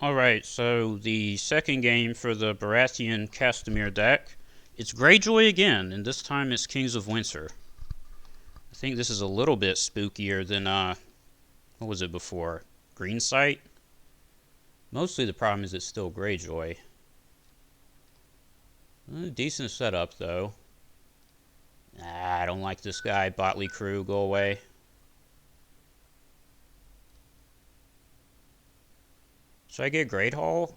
Alright, so the second game for the Baratheon Castamere deck, it's Greyjoy again, and this time it's Kings of Winter. I think this is a little bit spookier than, what was it before? Green Sight? Mostly the problem is it's still Greyjoy. Decent setup, though. I don't like this guy. Botley crew, go away. Should I get Great Hall?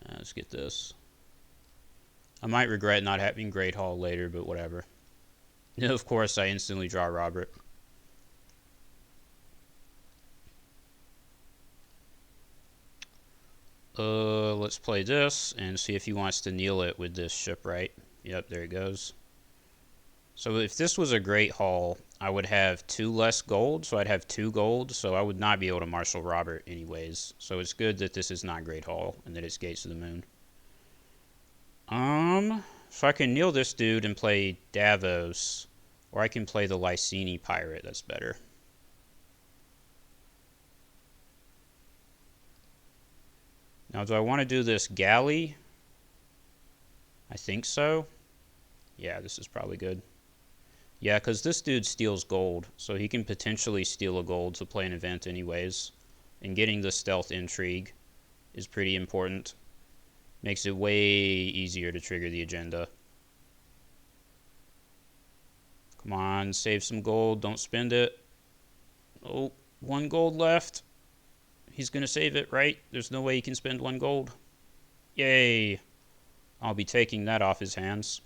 Let's get this. I might regret not having Great Hall later, but whatever. Of course, I instantly draw Robert. Let's play this and see if he wants to kneel it with this shipwright. Yep, there it goes. So if this was a Great Hall, I would have 2 less gold, so I'd have 2 gold, so I would not be able to Marshal Robert anyways. So it's good that this is not Great Hall and that it's Gates of the Moon. So I can kneel this dude and play Davos, or I can play the Lyseni Pirate, that's better. Now, do I want to do this galley? I think so. Yeah, this is probably good. Yeah, because this dude steals gold, so he can potentially steal a gold to play an event anyways. And getting the stealth intrigue is pretty important. Makes it way easier to trigger the agenda. Come on, save some gold, don't spend it. Oh, 1 gold left. He's going to save it, right? There's no way he can spend 1 gold. Yay. I'll be taking that off his hands.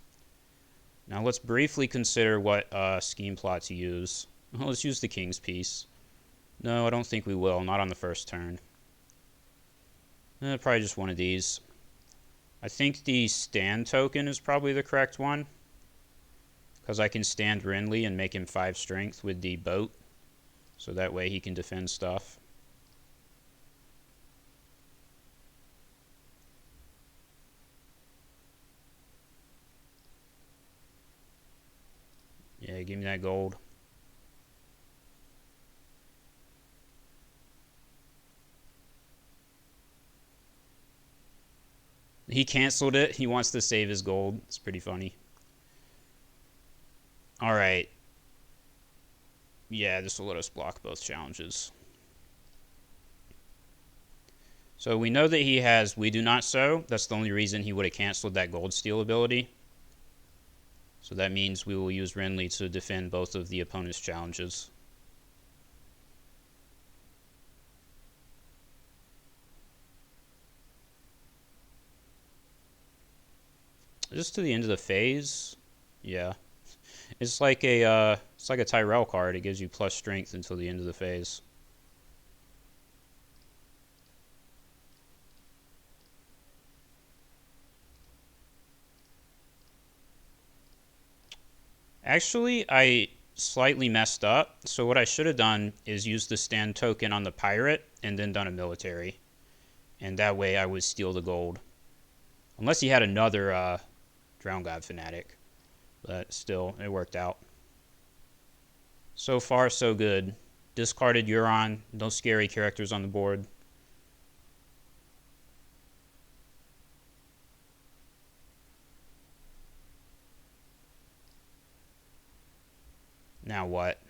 Now let's briefly consider what scheme plot to use. Well, let's use the King's Piece. No, I don't think we will. Not on the first turn. Probably just one of these. I think the stand token is probably the correct one, because I can stand Renly and make him 5 strength with the boat, so that way he can defend stuff. Yeah, give me that gold. He canceled it. He wants to save his gold. It's pretty funny. Alright. Yeah, this will let us block both challenges. So we know that he has We Do Not Sow. That's the only reason he would have canceled that gold steal ability. So that means we will use Renly to defend both of the opponent's challenges. Just to the end of the phase? Yeah. It's like a Tyrell card. It gives you plus strength until the end of the phase. Actually, I slightly messed up. So what I should have done is use the stand token on the pirate and then done a military. And that way I would steal the gold. Unless he had another Drown God Fanatic. But still, it worked out. So far, so good. Discarded Euron. No scary characters on the board. Now what?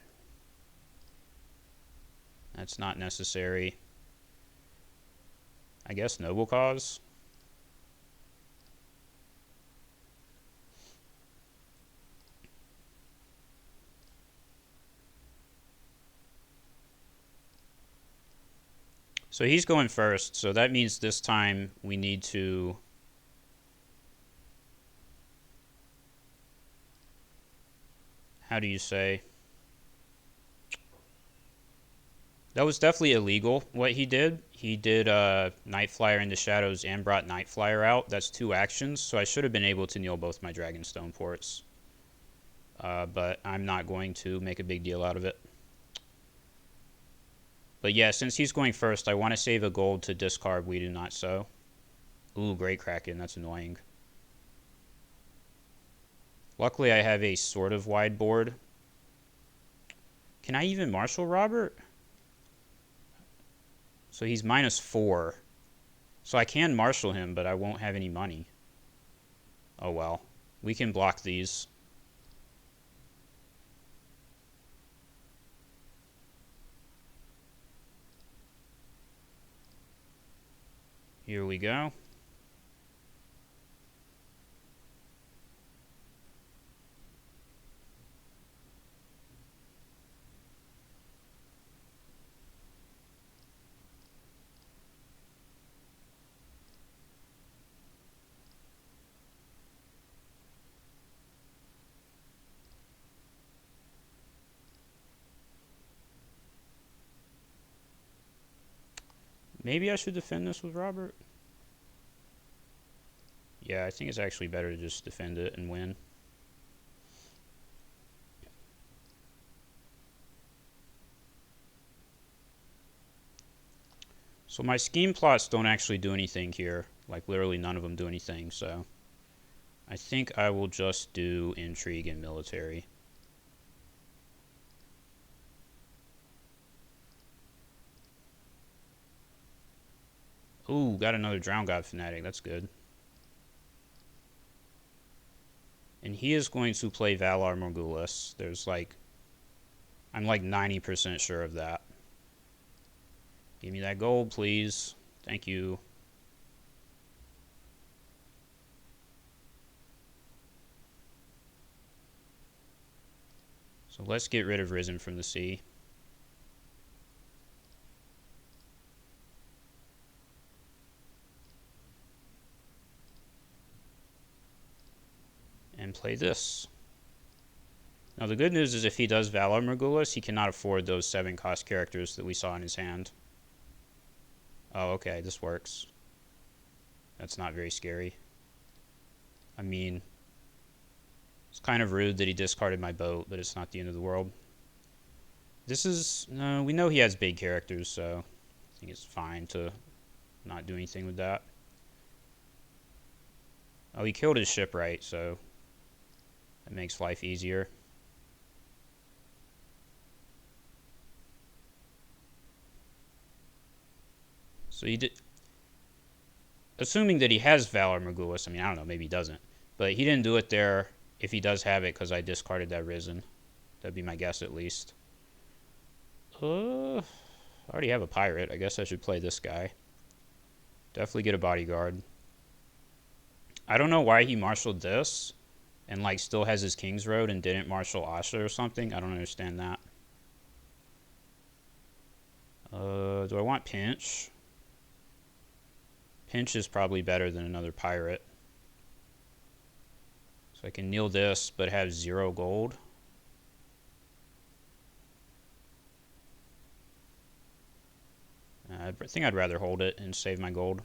That's not necessary. I guess Noble Cause. So he's going first, so that means this time we need to... How do you say? That was definitely illegal, what he did. He did Nightflyer into Shadows and brought Nightflyer out. That's 2 actions, so I should have been able to kneel both my Dragonstone ports. But I'm not going to make a big deal out of it. But yeah, since he's going first, I want to save a gold to discard We Do Not Sow. Ooh, Great Kraken, that's annoying. Luckily, I have a sort of wide board. Can I even Marshal Robert? So he's -4. So I can marshal him, but I won't have any money. Oh well. We can block these. Here we go. Maybe I should defend this with Robert. Yeah, I think it's actually better to just defend it and win. So my scheme plots don't actually do anything here. Like, literally none of them do anything, so I think I will just do intrigue and military. Ooh, got another Drown God Fanatic. That's good. And he is going to play Valar Morghulis. I'm like 90% sure of that. Give me that gold, please. Thank you. So let's get rid of Risen from the Sea. And play this. Now the good news is if he does Valar Morghulis, he cannot afford those 7-cost characters that we saw in his hand. Oh, okay, this works. That's not very scary. I mean, it's kind of rude that he discarded my boat, but it's not the end of the world. This is... No, we know he has big characters, so I think it's fine to not do anything with that. Oh, he killed his shipwright, so that makes life easier. So he did... Assuming that he has Valar Morghulis, I mean, I don't know, maybe he doesn't. But he didn't do it there if he does have it because I discarded that Risen. That'd be my guess, at least. I already have a pirate. I guess I should play this guy. Definitely get a bodyguard. I don't know why he marshaled this and, like, still has his King's Road and didn't marshal Asha or something. I don't understand that. Do I want Pinch? Pinch is probably better than another pirate. So I can kneel this, but have 0 gold. I think I'd rather hold it and save my gold.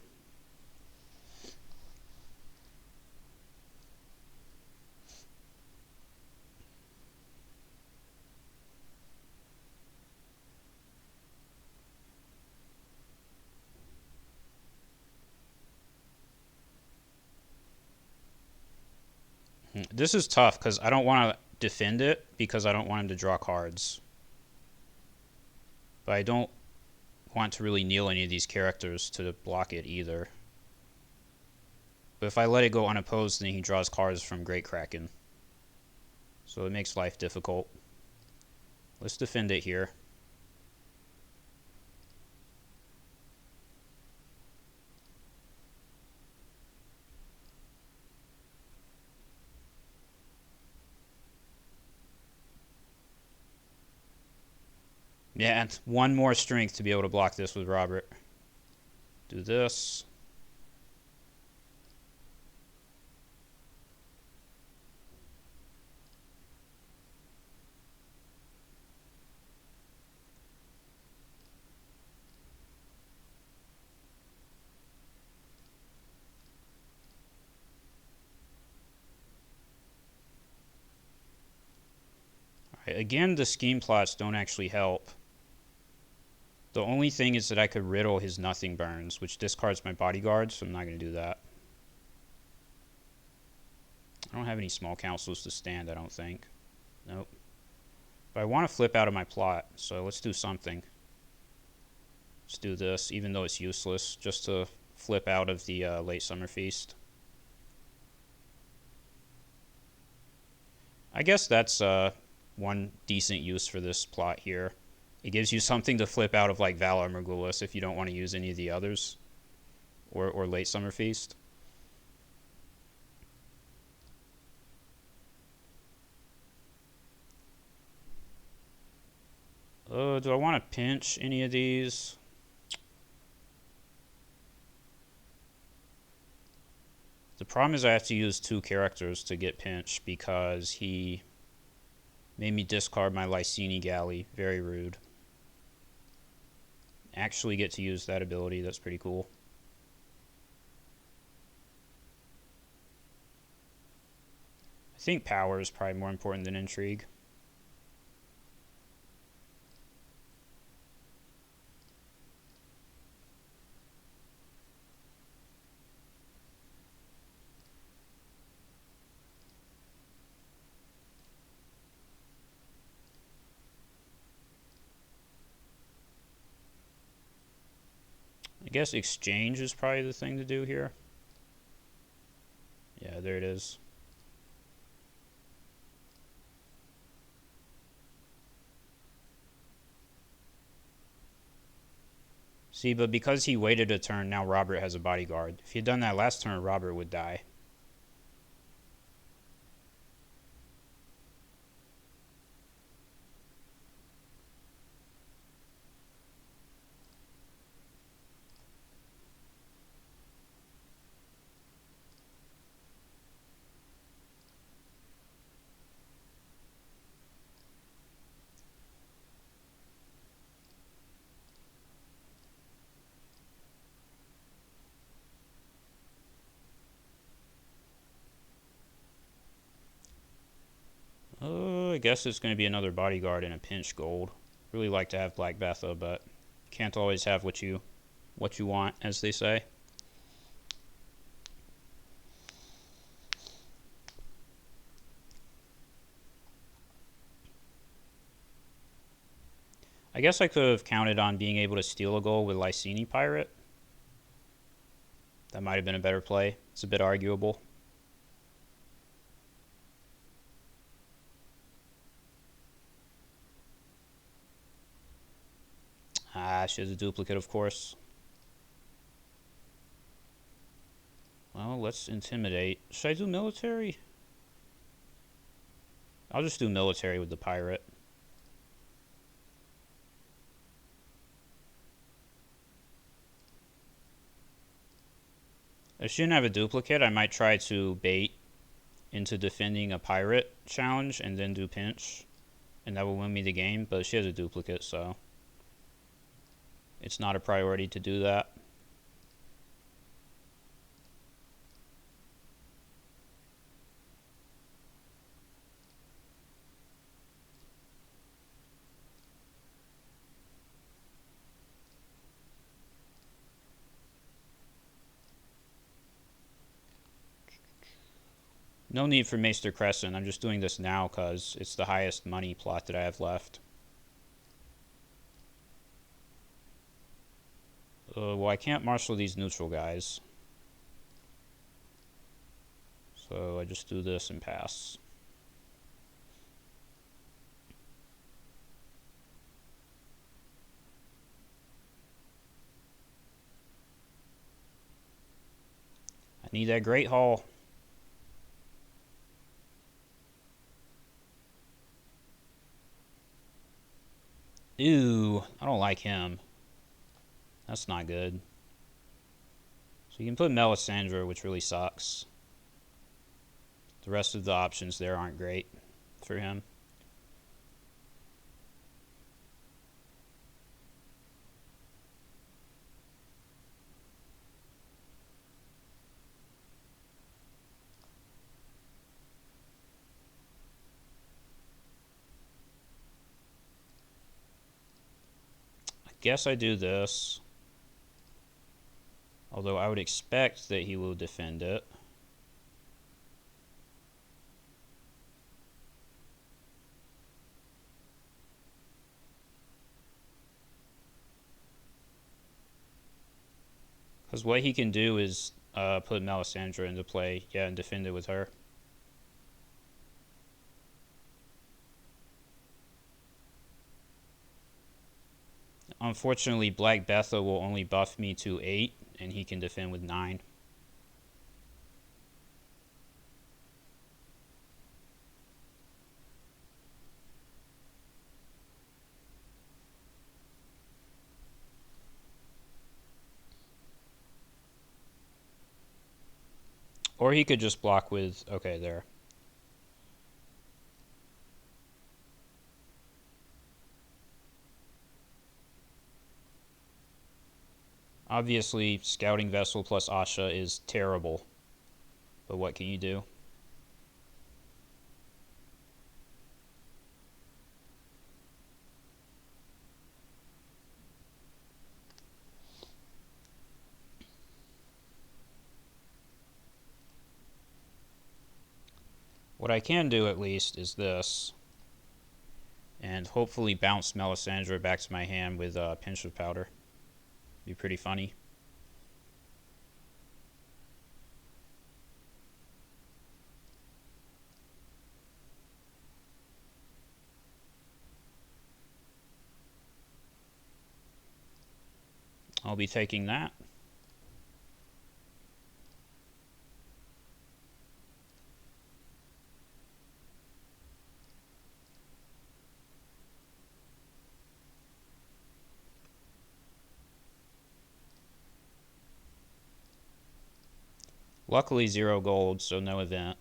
This is tough because I don't want to defend it because I don't want him to draw cards. But I don't want to really kneel any of these characters to block it either. But if I let it go unopposed, then he draws cards from Great Kraken. So it makes life difficult. Let's defend it here. Yeah, and 1 more strength to be able to block this with Robert. Do this. Alright, again, the scheme plots don't actually help. The only thing is that I could riddle his Nothing Burns, which discards my bodyguard, so I'm not going to do that. I don't have any small councils to stand, I don't think. Nope. But I want to flip out of my plot, so let's do something. let's do this, even though it's useless, just to flip out of the late summer feast. I guess that's one decent use for this plot here. It gives you something to flip out of like Valar Morghulis if you don't want to use any of the others, or late summer feast. Do I want to pinch any of these? The problem is I have to use 2 characters to get pinch because he made me discard my Lysini Galley. Very rude. Actually get to use that ability. That's pretty cool. I think power is probably more important than intrigue. I guess exchange is probably the thing to do here. Yeah, there it is. See, but because he waited a turn, now Robert has a bodyguard. If he had done that last turn, Robert would die. I guess it's going to be another bodyguard and a pinch gold. Really like to have Black Betha, but can't always have what you want, as they say. I guess I could have counted on being able to steal a goal with Lysini Pirate. That might have been a better play. It's a bit arguable. She has a duplicate, of course. Well, let's intimidate. Should I do military? I'll just do military with the pirate. If she didn't have a duplicate, I might try to bait into defending a pirate challenge and then do pinch. And that will win me the game, but she has a duplicate, so it's not a priority to do that. No need for Maester Crescent. I'm just doing this now because it's the highest money plot that I have left. Well, I can't marshal these neutral guys. So I just do this and pass. I need that Great Hall. Ew, I don't like him. That's not good. So you can put Melisandre, which really sucks. The rest of the options there aren't great for him. Guess I do this. Although I would expect that he will defend it. Because what he can do is put Melisandre into play, yeah, and defend it with her. Unfortunately, Black Betha will only buff me to 8, and he can defend with 9. Or he could just block with, okay, there. Obviously, Scouting Vessel plus Asha is terrible. But what can you do? What I can do, at least, is this. And hopefully bounce Melisandre back to my hand with a pinch of powder. Be pretty funny. I'll be taking that. Luckily 0 gold, so no event.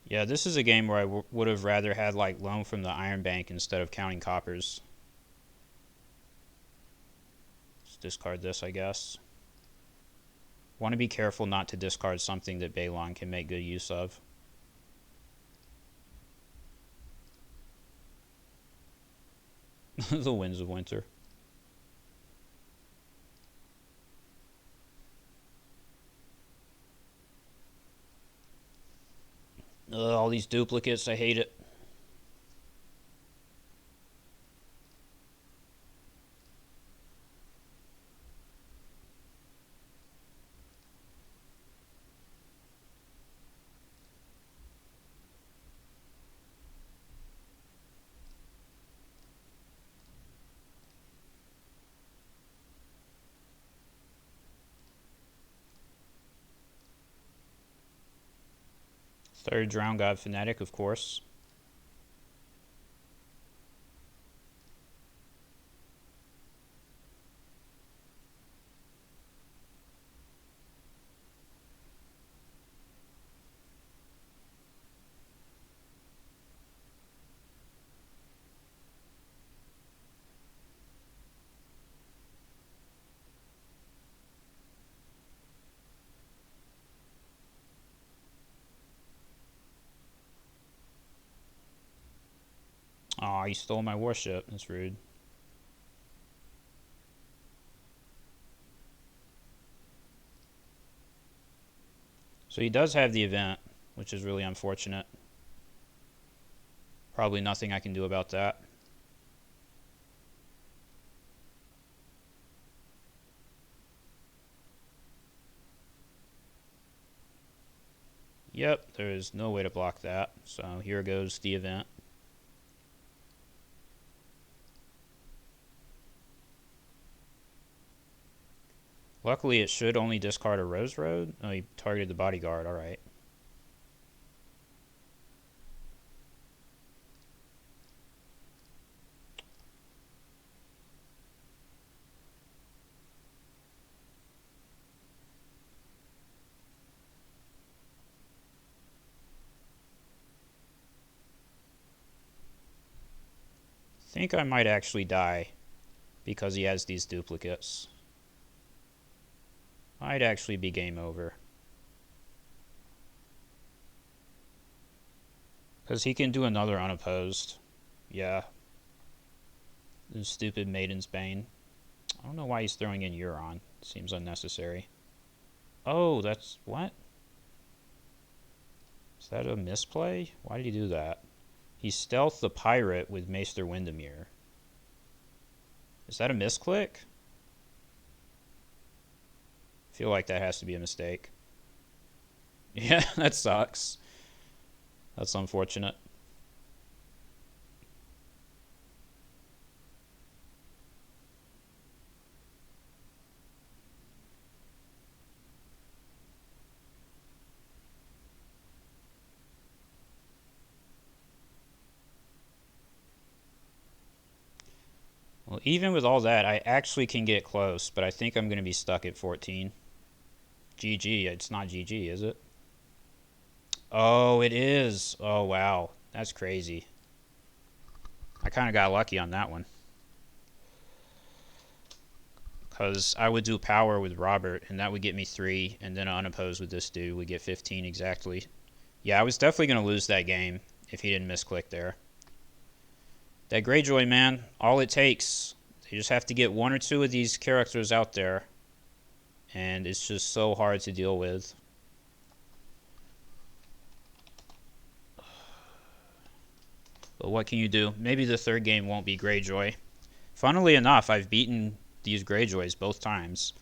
Yeah, this is a game where I would have rather had like loan from the Iron Bank instead of counting coppers. Let's discard this, I guess. Want to be careful not to discard something that Balon can make good use of. The Winds of Winter. Ugh, all these duplicates, I hate it. Third Drown God Fanatic, of course. Aw, he stole my warship. That's rude. So he does have the event, which is really unfortunate. Probably nothing I can do about that. Yep, there is no way to block that. So here goes the event. Luckily, it should only discard a Rose Road. Oh, he targeted the bodyguard. All right. I think I might actually die because he has these duplicates. Might actually be game over. Because he can do another unopposed. Yeah. The stupid Maiden's Bane. I don't know why he's throwing in Euron. Seems unnecessary. Oh, that's... What? Is that a misplay? Why did he do that? He stealthed the pirate with Maester Windermere. Is that a misclick? I feel like that has to be a mistake. Yeah, that sucks. That's unfortunate. Well, even with all that, I actually can get close, but I think I'm going to be stuck at 14. GG. It's not GG, is it? Oh, it is. Oh, wow. That's crazy. I kind of got lucky on that one. Because I would do power with Robert, and that would get me 3, and then unopposed with this dude would get 15 exactly. Yeah, I was definitely going to lose that game if he didn't misclick there. That Greyjoy, man, all it takes. You just have to get 1 or 2 of these characters out there, and it's just so hard to deal with. But what can you do? Maybe the third game won't be Greyjoy. Funnily enough, I've beaten these Greyjoys both times.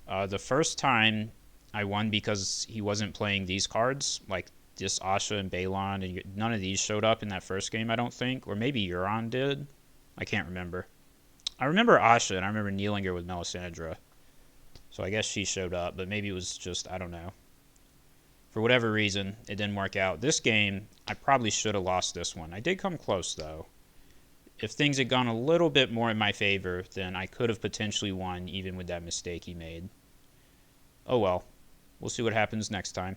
The first time I won because he wasn't playing these cards, like this Asha and Balon, and none of these showed up in that first game, I don't think. Or maybe Euron did. I can't remember. I remember Asha, and I remember Neilinger with Melisandre. So I guess she showed up, but maybe it was just, I don't know. For whatever reason, it didn't work out. This game, I probably should have lost this one. I did come close, though. If things had gone a little bit more in my favor, then I could have potentially won, even with that mistake he made. Oh well. We'll see what happens next time.